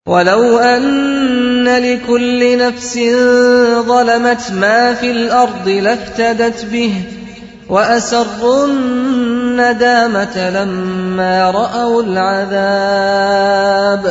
وَلَوْ أَنَّ لِكُلِّ نَفْسٍ ظَلَمَتْ مَا فِي الْأَرْضِ لَافْتَدَتْ بِهِ وَأَسَرُّوا النَّدَامَةَ لَمَّا رَأَوُا الْعَذَابَ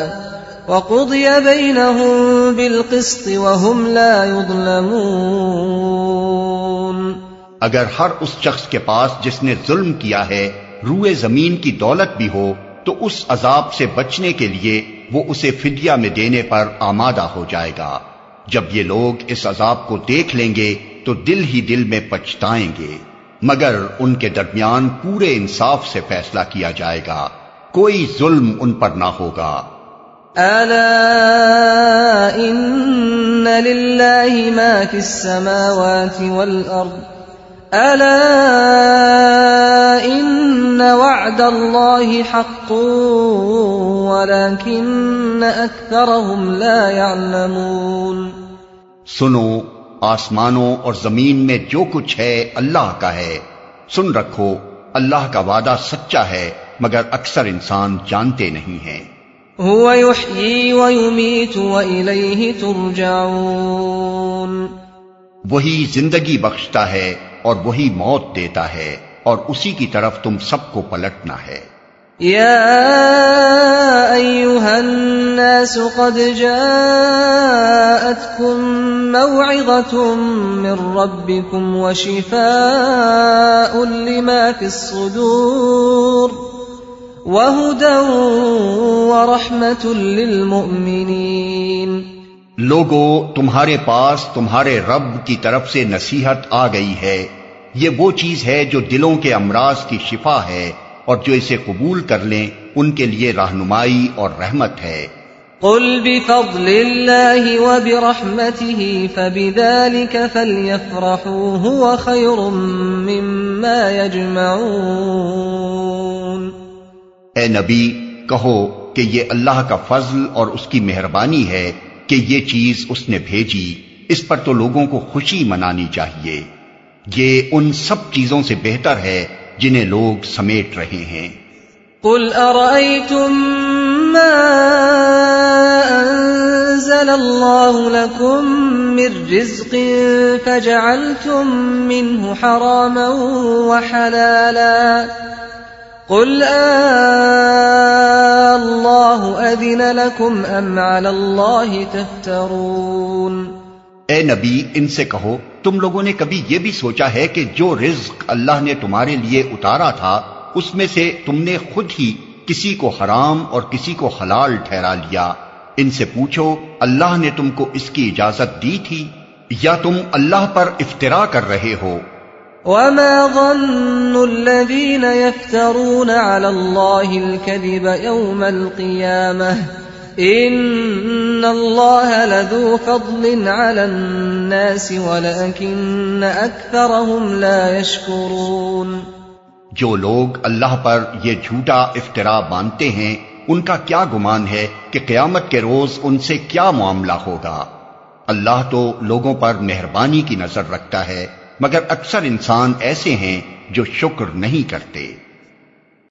وَقُضِيَ بَيْنَهُم بِالْقِسْطِ وَهُمْ لَا يُظْلَمُونَ۔ اگر ہر اس شخص کے پاس جس نے ظلم کیا ہے روئے زمین کی دولت بھی ہو تو اس عذاب سے بچنے کے لیے وہ اسے فدیہ میں دینے پر آمادہ ہو جائے گا۔ جب یہ لوگ اس عذاب کو دیکھ لیں گے تو دل ہی دل میں پچھتائیں گے، مگر ان کے درمیان پورے انصاف سے فیصلہ کیا جائے گا، کوئی ظلم ان پر نہ ہوگا۔ أَلَا إِنَّ لِلَّهِ مَا فِي السَّمَاوَاتِ وَالْأَرْضِ أَلَا إِنَّ وَعْدَ اللَّهِ حَقٌّ وَلَكِنَّ أَكْثَرَهُمْ لَا يَعْلَمُونَ۔ سنو، آسمانوں اور زمین میں جو کچھ ہے اللہ کا ہے، سن رکھو اللہ کا وعدہ سچا ہے مگر اکثر انسان جانتے نہیں ہیں۔ هو يحيي ويميت وإليه ترجعون۔ وہی زندگی بخشتا ہے اور وہی موت دیتا ہے اور اسی کی طرف تم سب کو پلٹنا ہے۔ يا أيها الناس قد جاءتكم موعظة من ربكم وشفاء لما في الصدور وَهُدًى وَرَحْمَةٌ لِّلْمُؤْمِنِينَ۔ لوگو، تمہارے پاس تمہارے رب کی طرف سے نصیحت آ گئی ہے، یہ وہ چیز ہے جو دلوں کے امراض کی شفا ہے، اور جو اسے قبول کر لیں ان کے لیے رہنمائی اور رحمت ہے۔ قُلْ بِفَضْلِ اللَّهِ وَبِرَحْمَتِهِ فَبِذَلِكَ فَلْيَفْرَحُوا هُوَ خَيْرٌ مِّمَّا يَجْمَعُونَ۔ اے نبی، کہو کہ یہ اللہ کا فضل اور اس کی مہربانی ہے کہ یہ چیز اس نے بھیجی، اس پر تو لوگوں کو خوشی منانی چاہیے، یہ ان سب چیزوں سے بہتر ہے جنہیں لوگ سمیٹ رہے ہیں۔ قُلْ أَرَأَيْتُم مَّا أَنزَلَ اللَّهُ لَكُم مِّن رِّزْقٍ فَجَعَلْتُم مِّنْهُ حَرَامًا وَحَلَالًا قُلْ اللَّهُ أَذِنَ لَكُمْ أَمْ عَلَى اللَّهِ تَفْتَرُونَ۔ اے نبی، ان سے کہو تم لوگوں نے کبھی یہ بھی سوچا ہے کہ جو رزق اللہ نے تمہارے لیے اتارا تھا اس میں سے تم نے خود ہی کسی کو حرام اور کسی کو حلال ٹھہرا لیا؟ ان سے پوچھو اللہ نے تم کو اس کی اجازت دی تھی یا تم اللہ پر افترا کر رہے ہو؟ وَمَا ظَنُّ الَّذِينَ يَفْتَرُونَ عَلَى اللَّهِ الْكَذِبَ يَوْمَ الْقِيَامَةِ إِنَّ اللَّهَ لَذُو فَضْلٍ عَلَى النَّاسِ وَلَكِنَّ أَكْثَرَهُمْ لَا يَشْكُرُونَ۔ جو لوگ اللہ پر یہ جھوٹا افطرا باندھتے ہیں ان کا کیا گمان ہے کہ قیامت کے روز ان سے کیا معاملہ ہوگا؟ اللہ تو لوگوں پر مہربانی کی نظر رکھتا ہے مگر اکثر انسان ایسے ہیں جو شکر نہیں کرتے۔